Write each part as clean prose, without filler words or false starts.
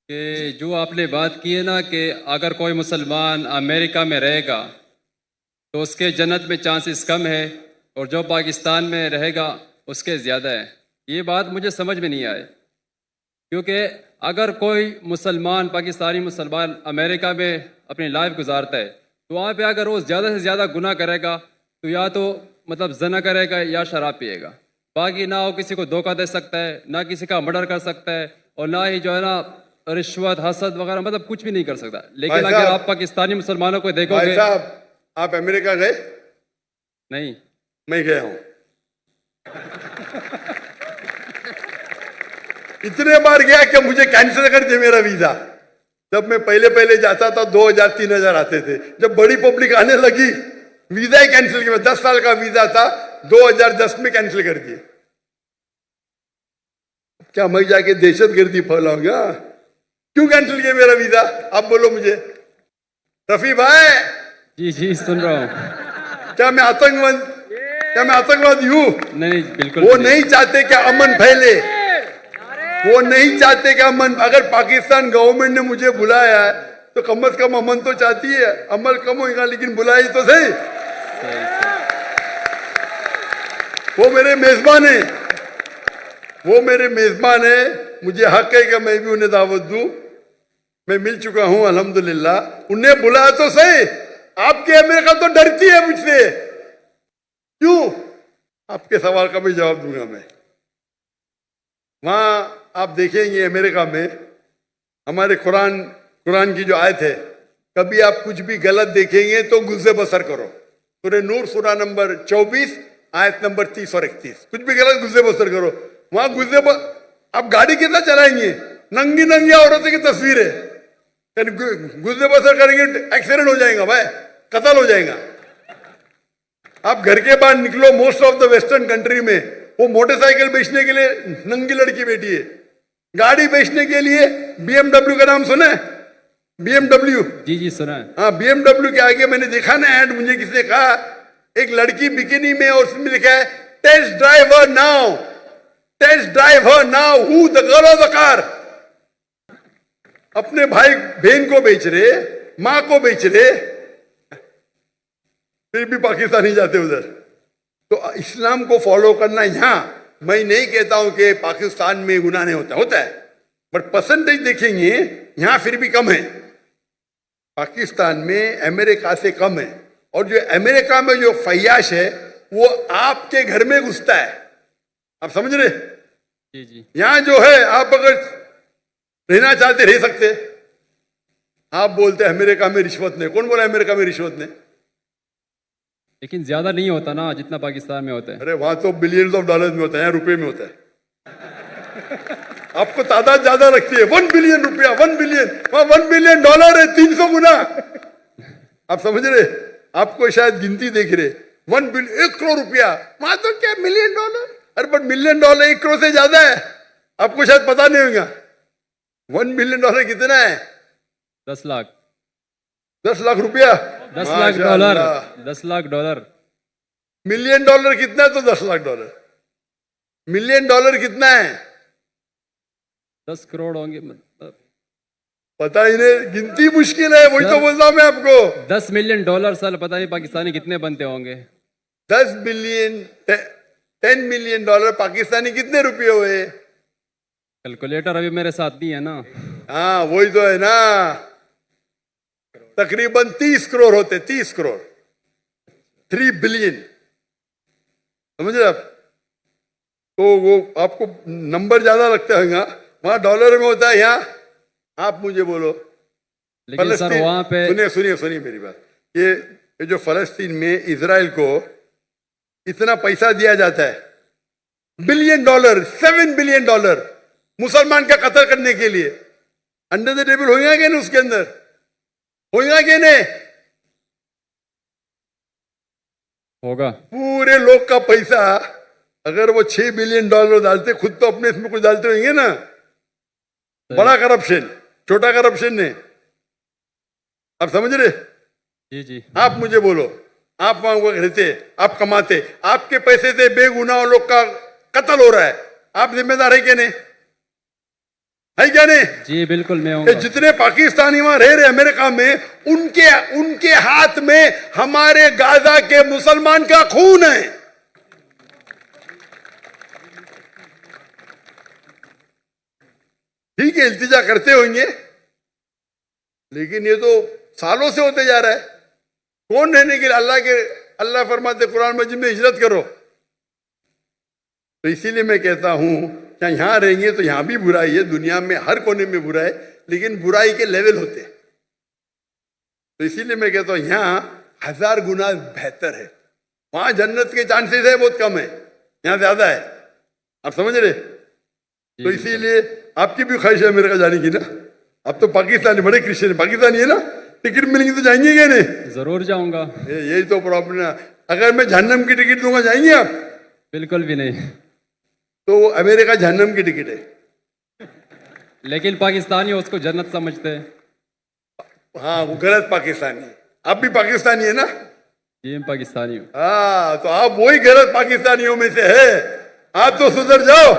कि जो आपने बात की है ना कि अगर कोई मुसलमान अमेरिका में रहेगा तो उसके जन्नत में चांसेस कम है और जो पाकिस्तान में रहेगा उसके ज़्यादा है। ये बात मुझे समझ में नहीं आए, क्योंकि अगर कोई मुसलमान पाकिस्तानी मुसलमान अमेरिका में अपनी लाइफ गुजारता है तो वहाँ पे अगर वो ज़्यादा से ज़्यादा गुनाह करेगा तो या तो मतलब जना करेगा या शराब पिएगा, बाकी ना वो किसी को धोखा दे सकता है, ना किसी का मर्डर कर सकता है, और ना ही जो है ना रिश्वत हसद वगैरह मतलब कुछ भी नहीं कर सकता। लेकिन अगर आप पाकिस्तानी मुसलमानों को देखोगे। भाई साहब, आप अमेरिका गए? नहीं, मैं गया हूं। इतने बार गया कि मुझे कैंसिल कर दिया मेरा वीजा। जब मैं पहले पहले जाता था 2000-3000 आते थे। जब बड़ी पब्लिक आने लगी वीजा ही कैंसिल किया। 10 साल का वीजा था, 2010 में कैंसिल कर दिए। क्या मैं जाके दहशतगर्दी फैलाऊंगा? क्यों कैंसिल किया मेरा वीजा? आप बोलो मुझे। रफी भाई, जी जी सुन रहा हूँ। क्या मैं आतंकवादी हूं? नहीं, बिल्कुल वो नहीं चाहते कि अमन फैले, वो नहीं चाहते कि अमन। अगर पाकिस्तान गवर्नमेंट ने मुझे बुलाया है तो कम से कम अमन तो चाहती है। अमल कम होगा लेकिन बुलाई तो सही। वो मेरे मेजबान है, वो मेरे मेजबान है। मुझे हक है कि मैं भी उन्हें दावत दूं। मैं मिल चुका हूं अल्हम्दुलिल्लाह। उन्हें बुलाया तो सही। आपकी अमेरिका तो डरती है मुझसे। क्यों? आपके सवाल का भी जवाब दूंगा मैं। वहां आप देखेंगे अमेरिका में हमारे कुरान की जो आयत है, कभी आप कुछ भी गलत देखेंगे तो गुस्से बसर करो। सूरह नूर सूरा नंबर 24 आयत नंबर 30 और 31। कुछ भी गलत गुस्से बसर करो। वहां आप गाड़ी कितना चलाएंगे? नंगी नंगी औरतों की तस्वीर है। गुस्से बसर करेंगे एक्सीडेंट हो जाएगा भाई, कत्ल हो जाएगा। आप घर के बाहर निकलो, most of the western country में वो मोटरसाइकिल बेचने के लिए नंगी लड़की बैठी है। गाड़ी बेचने के लिए BMW का नाम सुना है? BMW। जी जी सुना है। हाँ, BMW के आगे मैंने देखा ना ऐड, मुझे किसी ने कहा एक लड़की बिकिनी में और उसमें लिखा है test driver now, test driver now, who the girl of the car. अपने भाई बहन को बेच रहे, मां को बेच रहे, फिर भी पाकिस्तानी जाते उधर। तो इस्लाम को फॉलो करना। यहां मैं नहीं कहता हूं कि पाकिस्तान में गुनाह नहीं होता है, बट परसेंटेज देखेंगे यहां फिर भी कम है। पाकिस्तान में अमेरिका से कम है। और जो अमेरिका में जो फैयाश है वो आपके घर में घुसता है। आप समझ रहे? जी जी। यहां जो है आप अगर रहना चाहते रह सकते। आप बोलते अमेरिका में रिश्वत नहीं। कौन बोला अमेरिका में रिश्वत नहीं? लेकिन ज्यादा नहीं होता ना जितना पाकिस्तान में होता है। अरे वहां तो बिलियंस ऑफ डॉलर में होता है, यहाँ रुपए में होता है। आपको तादाद ज्यादा रखती है। 1 बिलियन रुपया, 1 बिलियन, वहां 1 बिलियन डॉलर है 300 गुना। आप समझ रहे? आपको शायद गिनती देख रहे। 1 बिलियन 1 करोड़ रुपया, वहां तो क्या मिलियन डॉलर। अरे बट मिलियन डॉलर 1 करोड़ से ज्यादा है। आपको शायद पता नहीं होगा 1 बिलियन डॉलर कितना है? 10 लाख। 10 लाख रुपया, 10 lakh dollar. 10 lakh dollar. Million dollar कितना है? तो 10 लाख डॉलर। मिलियन डॉलर कितना है? 10 करोड़ होंगे मतलब। पता ही नहीं, गिनती मुश्किल है। वही तो बोलता हूं मैं आपको। 10 मिलियन डॉलर साल पता नहीं पाकिस्तानी कितने बनते होंगे। 10 बिलियन 10 मिलियन डॉलर पाकिस्तानी कितने रुपए हुए? कैलकुलेटर अभी मेरे साथ नहीं है ना। हाँ वही तो है ना। तकरीबन 30 करोड़ होते। 30 करोड़, 3 बिलियन। समझ रहे आप? तो वो आपको नंबर ज्यादा लगता है। वहां डॉलर में होता है, यहाँ आप मुझे बोलो। लेकिन सर वहां पे सुनिए मेरी बात। ये जो फलस्तीन में इजराइल को इतना पैसा दिया जाता है, बिलियन डॉलर, 7 बिलियन डॉलर मुसलमान का कत्ल करने के लिए, अंडर द टेबल होगा क्या नहीं? उसके अंदर होगा क्या नहीं? होगा। पूरे लोग का पैसा अगर वो 6 बिलियन डॉलर डालते, खुद तो अपने इसमें कुछ डालते होंगे ना। बड़ा करप्शन, छोटा करप्शन नहीं। आप समझ रहे? जी जी। आप मुझे बोलो, आप वहां रहते, आप कमाते, आपके पैसे से बेगुनाह लोग का कत्ल हो रहा है, आप जिम्मेदार है कि नहीं? है क्या नहीं? जी बिल्कुल मैं ये हूँ। जितने पाकिस्तानी वहां रह रहे अमेरिका में, उनके हाथ में हमारे गाजा के मुसलमान का खून है। ठीक है, इल्तिजा करते होंगे, लेकिन ये तो सालों से होते जा रहा है। कौन रहने के लिए? अल्लाह फरमाते कुरान मजीद में हिजरत करो। तो इसीलिए मैं कहता हूं कि यहां रहेंगे तो यहां भी बुराई है, दुनिया में हर कोने में बुराई है, लेकिन बुराई के लेवल होते हैं। तो इसीलिए मैं कहता हूं यहां 1000 गुना बेहतर है। वहां जन्नत के चांसेस है बहुत कम है, यहां ज्यादा है। आप समझ रहे? तो इसीलिए आपकी भी ख्वाहिश है मेरे का जाने की ना। अब तो पाकिस्तानी बड़े क्रिश्चियन है, पाकिस्तानी है ना, टिकट मिलेंगे तो जाएंगे क्या नहीं? जरूर जाऊंगा। यही तो प्रॉब्लम है। अगर मैं जहन्नम की टिकट दूंगा जाएंगे आप? बिल्कुल भी नहीं। तो अमेरिका जहन्नम की टिकट है, लेकिन पाकिस्तानी उसको जन्नत समझते हैं। हाँ वो गलत पाकिस्तानी है। आप भी पाकिस्तानी है ना? जी मैं पाकिस्तानी हूँ। हाँ, तो आप वही गलत पाकिस्तानियों में से है। आप तो सुधर जाओ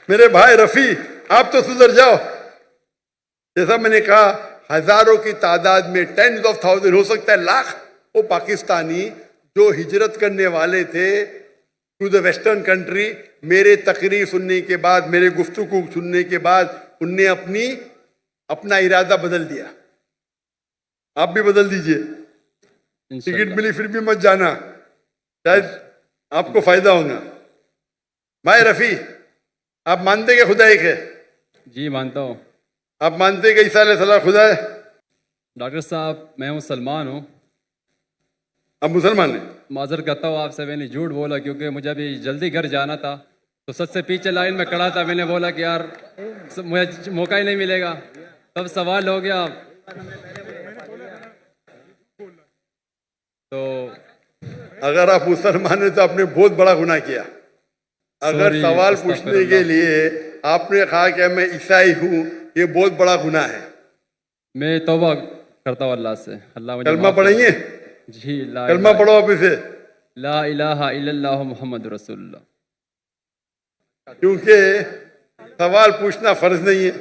मेरे भाई रफी, आप तो सुधर जाओ। जैसा मैंने कहा, हजारों की तादाद में, 10s of thousands, हो सकता है लाख, वो पाकिस्तानी जो हिजरत करने वाले थे टू द वेस्टर्न कंट्री, मेरे तकरीर सुनने के बाद, मेरे गुफ्तगू सुनने के बाद, उनने अपना इरादा बदल दिया। आप भी बदल दीजिए। टिकट मिली फिर भी मत जाना, शायद आपको फायदा होगा। भाई रफी, आप मानते कि खुदा एक है? जी मानता हूँ। आप मानते कि ईसा अलैहिस्सलाम खुदा है? डॉक्टर साहब मैं मुसलमान हूँ। आप मुसलमान हैं? माजर करता हूँ आपसे, मैंने झूठ बोला क्योंकि मुझे अभी जल्दी घर जाना था, तो सबसे पीछे लाइन में खड़ा था। मैंने बोला कि यार मुझे मौका ही नहीं मिलेगा, तब सवाल हो गया। तो अगर आप मुसलमान हैं तो आपने बहुत बड़ा गुनाह किया। अगर सवाल पूछने के लिए आपने कहा कि मैं ईसाई हूँ, ये बहुत बड़ा गुनाह है। मैं तौबा करता हूँ अल्लाह से। अल्लाह मुझे कलमा पढ़ेंगे? जी कलमा पढ़ो आप इसे। ला इलाहा इल्लल्लाहु मुहम्मद रसूलुल्लाह। क्योंकि सवाल पूछना फर्ज नहीं है।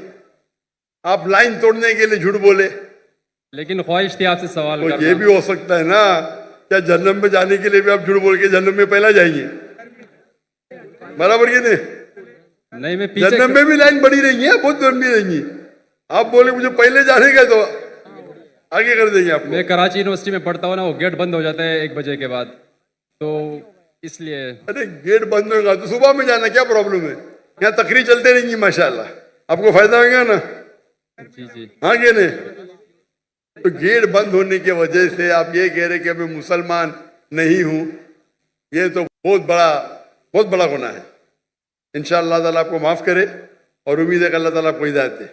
आप लाइन तोड़ने के लिए झूठ बोले, लेकिन ख्वाहिश थी आपसे सवाल तो करना। ये भी हो सकता है ना, क्या जन्नत में जाने के लिए भी आप झूठ बोल के जन्नत में पहला जाएंगे? बराबर के नहीं, मैं पीछे जन्नत में भी लाइन बड़ी रहेंगी, बहुत लंबी रहेंगी। आप बोले मुझे पहले जाने का, तो आगे कर देंगे आपको। मैं कराची यूनिवर्सिटी में पढ़ता हूँ ना, वो गेट बंद हो जाता है 1 बजे के बाद, तो इसलिए। अरे गेट बंद होगा तो सुबह में जाना, क्या प्रॉब्लम है? यहाँ तकरीर चलते रहेंगी माशाल्लाह, आपको फायदा होगा ना। जी जी हाँ क्या नहीं? तो गेट बंद होने की वजह से आप ये कह रहे कि मैं मुसलमान नहीं हूं, ये तो बहुत बड़ा गुनाह है। इंशाअल्लाह ताला आपको माफ करे और उम्मीद है कि अल्लाह ताला आपको हिदायत दे।